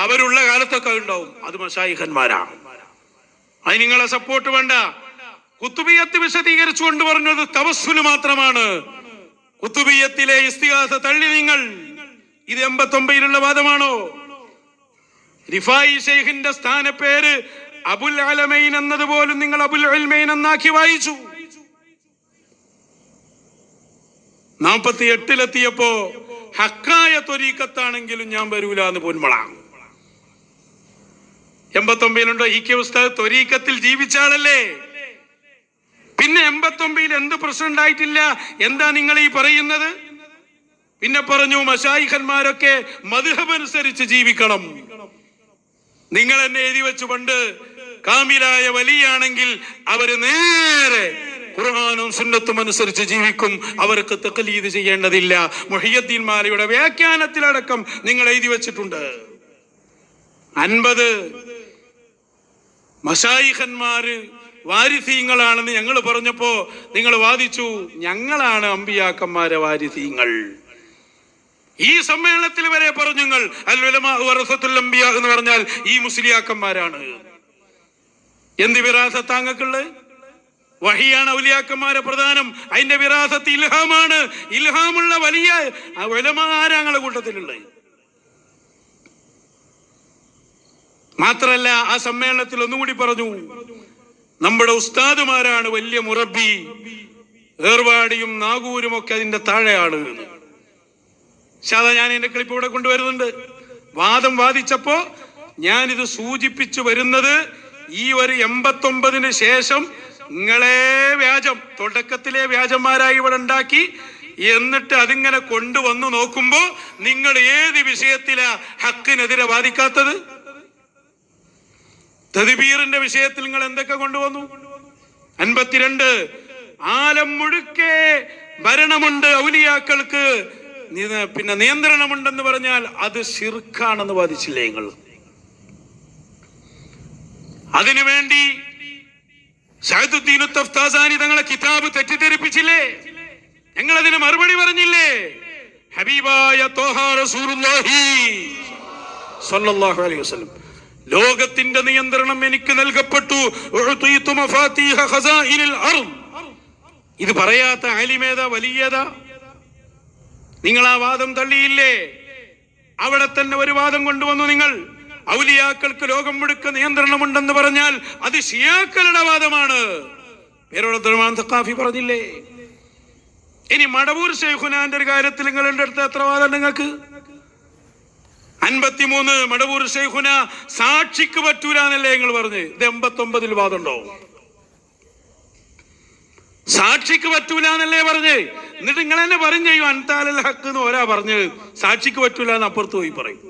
അവരുള്ള കാലത്തൊക്കെ ഉണ്ടാവും. അത് മശായിഖന്മാരാ. അത് നിങ്ങളെ സപ്പോർട്ട് വേണ്ട. ഖുതുബിയത്ത് വിശദീകരിച്ചു കൊണ്ട് പറഞ്ഞത് തവസ്സുൽ മാത്രമാണ്. ഖുതുബിയത്തിലെ ഇസ്തിഗാസ തള്ളി നിങ്ങൾ. ഇത് 89-ലുള്ള വാദമാണോ? റിഫായി ശൈഖിന്റെ സ്ഥാനപ്പേര് അബുൽ അലമൈൻ എന്നതുപോലും നിങ്ങൾ അബുൽ ഉൽമൈൻ എന്നാക്കി വായിച്ചു. 48-ലെത്തിയപ്പോ ഹക്കായ ത്വരീഖത്താണെങ്കിലും ഞാൻ വരൂല എന്ന് പൊന്മള. 89-ലുണ്ടോ? ഇ കെ ഉസ്താദ് ത്വരീഖത്തിൽ ജീവിച്ച ആളല്ലേ? പിന്നെ 89-ൽ എന്ത് പ്രശ്നം ഉണ്ടായിട്ടില്ല? എന്താ നിങ്ങൾ ഈ പറയുന്നത്? പിന്നെ പറഞ്ഞു മശായിഖന്മാരൊക്കെ മദ്ഹബ് അനുസരിച്ച് ജീവിക്കണം. നിങ്ങൾ എന്നെ എഴുതി വെച്ചു പണ്ട് കാമിലായ വലിയാണെങ്കിൽ അവര് നേരെ ഖുർആനും സുന്നത്തും അനുസരിച്ച് ജീവിക്കും, അവർക്ക് തഖ്ലീദ് ചെയ്യേണ്ടതില്ല. മുഹിയുദ്ദീൻ മാലിയുടെ വ്യാഖ്യാനത്തിലടക്കം നിങ്ങൾ എഴുതി വെച്ചിട്ടുണ്ട്. 50 മശായിഖന്മാര് വാരിസീങ്ങളാണെന്ന് ഞങ്ങൾ പറഞ്ഞപ്പോ നിങ്ങൾ വാദിച്ചു ഞങ്ങളാണ് അമ്പിയാക്കന്മാരെ വാരിസീങ്ങൾ. ഈ സമ്മേളനത്തിൽ വരെ പറഞ്ഞു നിങ്ങൾ അൽ ഉലമാ വറസത്തുൽ അംബിയാ എന്ന് പറഞ്ഞാൽ ഈ മുസ്ലിയാക്കന്മാരാണ്. എന്ത് വിറാസത്ത് താങ്കൾക്കുള്ളത്? വഹിയാണ് ഔലിയാക്കന്മാരെ പ്രധാനം. അതിന്റെ വിറാസത്ത് ഇൽഹാമാണ്. ഇൽഹാമുള്ള വലിയ ഉലമാ ആരാങ്ങളെ കൂട്ടത്തിലുള്ളത്. മാത്രല്ല ആ സമ്മേളനത്തിൽ ഒന്നുകൂടി പറഞ്ഞു നമ്മുടെ ഉസ്താദുമാരാണ് വലിയ മുറബി. ഏർവാടിയും നാഗൂരും ഒക്കെ അതിന്റെ താഴെയാണ് എന്ന്. പക്ഷെ ഞാൻ എന്റെ ക്ലിപ്പ് ഇവിടെ കൊണ്ടുവരുന്നുണ്ട്. വാദം വാദിച്ചപ്പോ ഞാനിത് സൂചിപ്പിച്ചു വരുന്നത് ഈ ഒരു 89-ന് ശേഷം നിങ്ങളെ വ്യാജം തുടക്കത്തിലെ വ്യാജന്മാരായി ഇവിടെ ഉണ്ടാക്കി, എന്നിട്ട് അതിങ്ങനെ കൊണ്ടുവന്നു നോക്കുമ്പോ നിങ്ങൾ ഏത് വിഷയത്തിലാ ഹക്കിനെതിരെ വാദിക്കാത്തത്? തദ്ബീറിന്റെ വിഷയത്തിൽ നിങ്ങൾ എന്തൊക്കെ കൊണ്ടുവന്നു? 52 ആലം മുഴുക്കെ ഭരണമുണ്ട്, ഔലിയാക്കൾക്ക് പിന്നെ നിയന്ത്രണമുണ്ടെന്ന് പറഞ്ഞാൽ അത് ശിർക്കാണെന്ന് വാദിച്ചില്ലേ നിങ്ങൾ? അതിനുവേണ്ടി സഅദുദ്ദീൻ തഫ്താസാനി തങ്ങളെ കിതാബ് തെറ്റിദ്ധരിപ്പിച്ചില്ലേ? ഞങ്ങൾ അതിന് മറുപടി പറഞ്ഞില്ലേ? ഹബീബായ ത്വാഹ റസൂലുള്ളാഹി സ്വല്ലല്ലാഹു അലൈഹി വസല്ലം ലോകത്തിന്റെ നിയന്ത്രണം എനിക്ക് നൽകപ്പെട്ടു. ഉഅ്തീതു മഫാതീഹ ഖസാഇനിൽ അർദ്. ഇത് പറയാത്ത ആലിമേതാ, വലിയതാ? നിങ്ങൾ ആ വാദം തള്ളിയില്ലേ? അവിടെ തന്നെ ഒരു വാദം കൊണ്ടുവന്നു നിങ്ങൾ. ഔലിയാക്കൾക്ക് ലോകം മുഴുക്ക നിയന്ത്രണമുണ്ടെന്ന് പറഞ്ഞാൽ അത് ശിയാക്കളുടെ വാദമാണ്. പേരോടദ്ദുറഹ്മാൻ സഖാഫി പറഞ്ഞില്ലേ? ഇനി മടവൂർ ശൈഖുനാന്റെ ഒരു കാര്യത്തിൽ നിങ്ങളുടെ അടുത്ത് എത്ര വാദം നിങ്ങൾക്ക്? 53 മടവൂർ ശൈഖുന സാക്ഷിക്ക് പറ്റൂല എന്നല്ലേ നിങ്ങൾ പറഞ്ഞ്? ഇത് 89 വാദമുണ്ടോ? സാക്ഷിക്ക് പറ്റൂല എന്നല്ലേ പറഞ്ഞ്? എന്നിട്ട് നിങ്ങൾ തന്നെ പറയും ചെയ്യും അൻതാലൽ ഹക്ക് എന്ന് ഒരാ പറഞ്ഞ് സാക്ഷിക്ക് പറ്റൂല എന്ന് അപ്പുറത്ത് പോയി പറയും.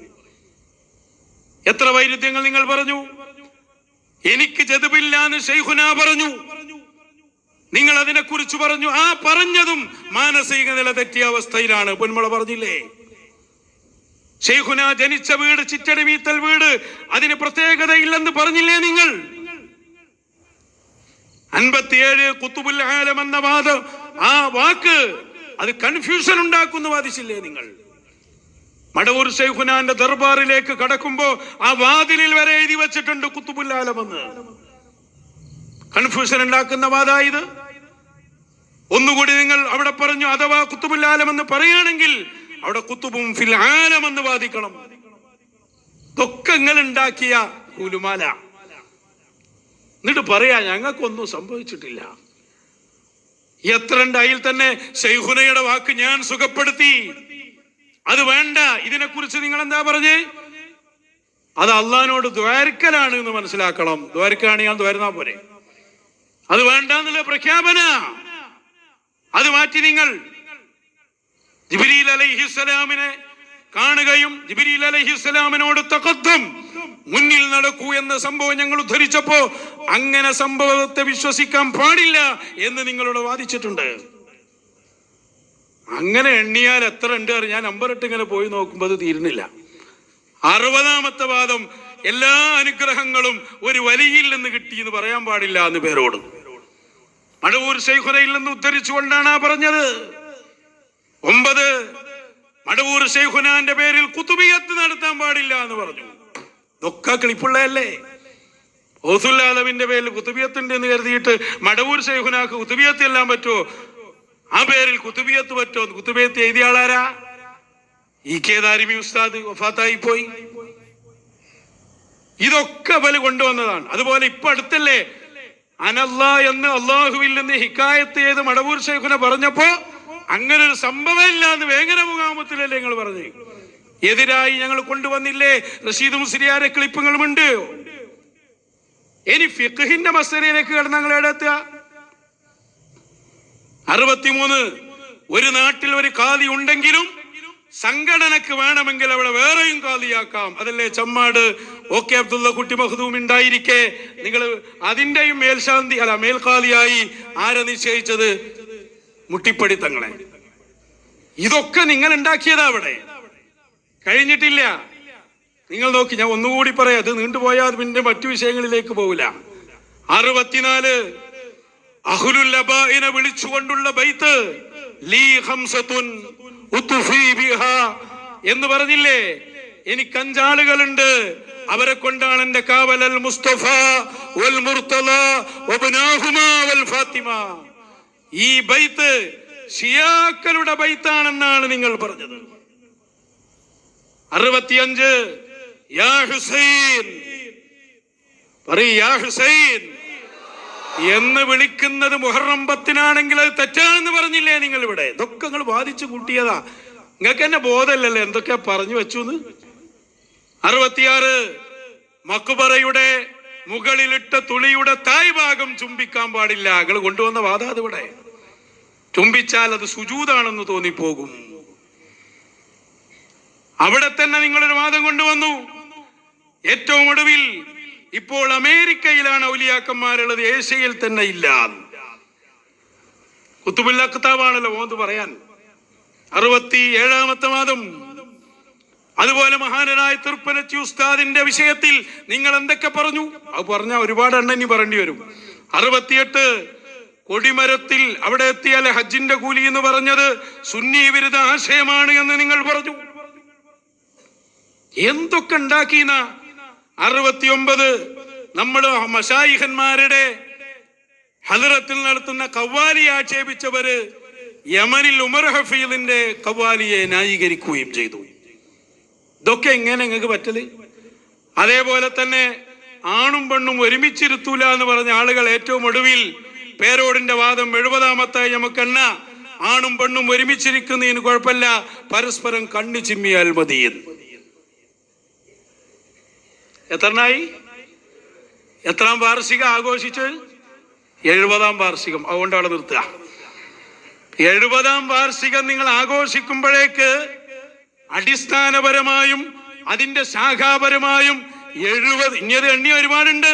എത്ര വൈരുദ്ധ്യങ്ങൾ നിങ്ങൾ പറഞ്ഞു. എനിക്ക് ജദ്ബില്ല എന്ന് ശൈഖുന പറഞ്ഞു, നിങ്ങൾ അതിനെ കുറിച്ച് പറഞ്ഞു. ആ പറഞ്ഞതും മാനസിക നില തെറ്റിയ അവസ്ഥയിലാണ്. പൊന്മുള പറഞ്ഞില്ലേ? ശൈഖുന ജനിച്ച വീട് ചിറ്റടി വീത്തൽ വീട്, അതിന് പ്രത്യേകതയില്ലെന്ന് പറഞ്ഞില്ലേ നിങ്ങൾ? 57 ഖുതുബുൽ ആലം എന്ന വാദം, ആ വാക്ക് അത് കൺഫ്യൂഷൻ ഉണ്ടാക്കുന്നു വാദിച്ചില്ലേ നിങ്ങൾ? മടവൂർ ശൈഖുനാന്റെ ദർബാറിലേക്ക് കടക്കുമ്പോ ആ വാതിലിൽ വരെ എഴുതി വെച്ചിട്ടുണ്ട് ഖുതുബുൽ ആലം എന്ന്. കൺഫ്യൂഷൻ ഉണ്ടാക്കുന്ന വാദായത്. ഒന്നുകൂടി നിങ്ങൾ അവിടെ പറഞ്ഞു, അഥവാ ഖുതുബുൽ ആലം എന്ന് പറയുകയാണെങ്കിൽ അവിടെ ഖുതുബും ഫിൽ ആലം എന്ന് വാദിക്കണം. ഇതൊക്കെ നിങ്ങൾ ഉണ്ടാക്കിയ കുലുമാല. എന്നിട്ട് പറയാ ഞങ്ങൾക്കൊന്നും സംഭവിച്ചിട്ടില്ല. എത്രണ്ട് അതിൽ തന്നെ ശൈഖുനയുടെ വാക്ക് ഞാൻ സുഖപ്പെടുത്തി, അത് വേണ്ട. ഇതിനെക്കുറിച്ച് നിങ്ങൾ എന്താ പറഞ്ഞേ? അത് അള്ളാഹിനോട് ദ്വാരക്കലാണ് എന്ന് മനസ്സിലാക്കണം. ദ്വാരക്കാണ് ഞാൻ ദ്വാരുന്നാ പോരെ, അത് വേണ്ട എന്നുള്ള പ്രഖ്യാപന. അത് മാറ്റി നിങ്ങൾ ജിബ്രീൽ അലൈഹിസ്സലാമിനെ കാണുകയും ജിബ്രീൽ അലൈഹിസ്സലാമിനോട് തഖദ്ദം, മുന്നിൽ നടക്കൂ എന്ന സംഭവം ഞങ്ങൾ ഉദ്ധരിച്ചപ്പോ അങ്ങനെ സംഭവത്തെ വിശ്വസിക്കാൻ പാടില്ല എന്ന് നിങ്ങളോട് വാദിച്ചിട്ടുണ്ട്. അങ്ങനെ എണ്ണിയാൽ എത്ര ഉണ്ട്? ഞാൻ നമ്പർ ഇട്ട് ഇങ്ങനെ പോയി നോക്കുമ്പോൾ അത് തീരുന്നില്ല. 60ാമത്തെ വാദം, എല്ലാ അനുഗ്രഹങ്ങളും ഒരു വലിയിൽ നിന്ന് കിട്ടി എന്ന് പറയാൻ പാടില്ല എന്ന് പേരോട്. മടവൂർ ശൈഖുനയിൽ നിന്ന് ഉദ്ധരിച്ചുകൊണ്ടാണ് പറഞ്ഞത്. 9 മടവൂർ ശൈഖുനാന്റെ പേരിൽ കുതുബിയത്ത് നടത്താൻ പാടില്ല എന്ന് പറഞ്ഞു. ഇതൊക്കെ ക്ലിപ്പുള്ളതല്ലേ? ഗൗസുൽ ആലമിന്റെ പേരിൽ കുതുബിയത്തുണ്ട് എന്ന് കരുതിയിട്ട് മടവൂർ ശൈഖുനാക്ക് കുതുബിയത്ത് എല്ലാം പറ്റുമോ? ആ പേരിൽ കുതുബിയത്ത് പറ്റുമോ? കുതുബിയത്ത് എഴുതിയ ആളാരാ? ഇ.കെ. ദാരിമി ഉസ്താദ് വഫാത്തായി പോയി. ഇതൊക്കെ ബല് കൊണ്ടുവന്നതാണ്. അതുപോലെ ഇപ്പൊ അടുത്തല്ലേ അനല്ലാ എന്ന് അള്ളാഹുവിൽ നിന്ന് ഹിക്കായത്ത് ചെയ്ത് മടവൂർ ശൈഖുന പറഞ്ഞപ്പോ അങ്ങനെ ഒരു സംഭവം ഇല്ല എന്ന് വേങ്ങര മുഖാമത്തിലല്ലേ നിങ്ങൾ പറഞ്ഞു? എതിരായി ഞങ്ങൾ കൊണ്ടുവന്നില്ലേ? റഷീദ് മുസ്ലിയാരെ ക്ലിപ്പുകളുമുണ്ട്. ഇനി ഫിഖ്ഹിന്റെ മസലയിലേക്ക് കടന്ന് ഞങ്ങൾ എവിടെത്തുക? 63 ഒരു നാട്ടിൽ ഒരു ഖാദി ഉണ്ടെങ്കിലും സംഘടനക്ക് വേണമെങ്കിൽ അവിടെ വേറെയും ഖാദിയാക്കാം. അതല്ലേ ചമ്മാട് OK അബ്ദുള്ള കുട്ടി മഖ്ദൂം ഉണ്ടായിരിക്കെ നിങ്ങൾ അതിന്റെയും മേൽശാന്തി അല്ല മേൽഖാദിയായി ആരെ നിശ്ചയിച്ചത്? മുട്ടിപ്പടി തങ്ങളെ. ഇതൊക്കെ നിങ്ങൾ ഉണ്ടാക്കിയതാ. അവിടെ കഴിഞ്ഞിട്ടില്ല. നിങ്ങൾ നോക്കി, ഞാൻ ഒന്നുകൂടി പറയാം, അത് നീണ്ടുപോയാൽ പിന്നെ മറ്റു വിഷയങ്ങളിലേക്ക് പോവില്ല. 64 അഹ്ലുൽ അബാഇനെ വിളിച്ചുകൊണ്ടുള്ള ബൈത്ത് ലീ ഖംസത്തുൻ ഉത്ഫി ബിഹാ എന്ന് പറഞ്ഞില്ലേ? എനിക്ക് 5 ആളുകളുണ്ട്, അവരെ കൊണ്ടാണ് എന്റെ കാവലൽ മുസ്തഫ വൽ മുർത്തള വബ്നാഹുമാ വൽ ഫാത്തിമ. ഈ ബൈത്ത് ഷിയാക്കളുടെ ബൈത്താണെന്നാണ് നിങ്ങൾ പറഞ്ഞത്. 65 യാ ഹുസൈൻ യാ ഹുസൈൻ എന്ന് വിളിക്കുന്നത് മുഹറം 10-നാണെങ്കിൽ അത് തെറ്റാണെന്ന് പറഞ്ഞില്ലേ നിങ്ങൾ ഇവിടെ? ഇതൊക്കെ നിങ്ങൾ വാദിച്ചു കൂട്ടിയതാ. നിങ്ങൾക്ക് എന്നെ ബോധമല്ലല്ലോ എന്തൊക്കെയാ പറഞ്ഞു വെച്ചു എന്ന്. 66 മക്ബറയുടെ മുകളിലിട്ട തുളിയുടെ തായ് ഭാഗം ചുംബിക്കാൻ പാടില്ല. നിങ്ങൾ കൊണ്ടുവന്ന വാദം അതിവിടെ. ചുംബിച്ചാൽ അത് സുജൂദാണെന്ന് തോന്നിപ്പോകും. അവിടെ തന്നെ നിങ്ങളൊരു വാദം കൊണ്ടുവന്നു. ഏറ്റവും ഒടുവിൽ ഇപ്പോൾ അമേരിക്കയിലാണ് ഔലിയാക്കന്മാരുള്ളത്, ഏഷ്യയിൽ തന്നെ ഇല്ല. ഖുതുബുൽ അഖ്താബാണല്ലോ ഓന്ത് പറയാൻ. 67ാമത്തെ വാദം. അതുപോലെ മഹാനായ തുർപ്പനച്ചി ഉസ്താദിന്റെ വിഷയത്തിൽ നിങ്ങൾ എന്തൊക്കെ പറഞ്ഞു? അത് പറഞ്ഞാൽ ഒരുപാട് എണ്ണം ഇനി പറയേണ്ടി വരും. 68 കൊടിമരത്തിൽ അവിടെ എത്തിയാൽ ഹജ്ജിന്റെ കൂലി എന്ന് പറഞ്ഞത് സുന്നി വിരുദ്ധ ആശയമാണ് എന്ന് നിങ്ങൾ പറഞ്ഞു. എന്തൊക്കെ ഉണ്ടാക്കിയെന്ന 69 നമ്മൾ മശായിഖന്മാരുടെ ഹദറത്തിൽ നടത്തുന്ന ഖവ്വാലി ആക്ഷേപിച്ചവര് യമനിൽ ഉമർ ഹഫീലിന്റെ ഖവ്വാലിയെ ന്യായീകരിക്കുകയും ചെയ്തു. ഇതൊക്കെ എങ്ങനെ നിങ്ങൾക്ക് പറ്റല്? അതേപോലെ തന്നെ ആണും പെണ്ണും ഒരുമിച്ചിരുത്തൂല എന്ന് പറഞ്ഞ ആളുകൾ ഏറ്റവും ഒടുവിൽ പേരോടിന്റെ വാദം 70ാമത്തെ നമുക്കെണ്ണ ആണും പെണ്ണും ഒരുമിച്ചിരിക്കുന്നതിന് കുഴപ്പമില്ല, പരസ്പരം കണ്ണു ചിമ്മിയാൽ മതി. എത്രണ്ണായി? എത്രാം വാർഷികം ആഘോഷിച്ച്? 70ാം വാർഷികം. അതുകൊണ്ട് അവിടെ നിർത്തുക. 70ാം വാർഷികം നിങ്ങൾ ആഘോഷിക്കുമ്പോഴേക്ക് അടിസ്ഥാനപരമായും അതിന്റെ ശാഖാപരമായും 70 ഇങ്ങനെ എണ്ണി ഒരുപാടുണ്ട്.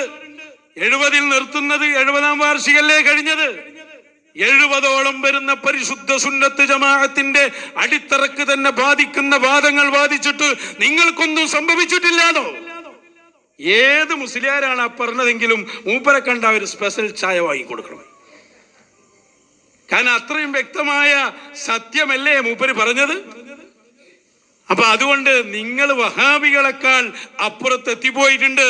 70ൽ നിർത്തുന്നത് 70ാം വാർഷികല്ലേ കഴിഞ്ഞത്. 70ഓളം വരുന്ന പരിശുദ്ധ സുന്നത്ത് ജമാഅത്തിന്റെ അടിത്തറക്ക് തന്നെ ബാധിക്കുന്ന വാദങ്ങൾ വാദിച്ചിട്ട് നിങ്ങൾക്കൊന്നും സംഭവിച്ചിട്ടില്ലാതോ? ഏത് മുസ്ലിയാരാണ് പറഞ്ഞതെങ്കിലും മൂപ്പരെ കണ്ട ഒരു സ്പെഷ്യൽ ചായ വാങ്ങിക്കൊടുക്കണം. കാരണം അത്രയും വ്യക്തമായ സത്യമല്ലേ മൂപ്പര് പറഞ്ഞത്. അപ്പൊ അതുകൊണ്ട് നിങ്ങൾ വഹാബികളെക്കാൾ അപ്പുറത്തെത്തിപ്പോയിട്ടുണ്ട്.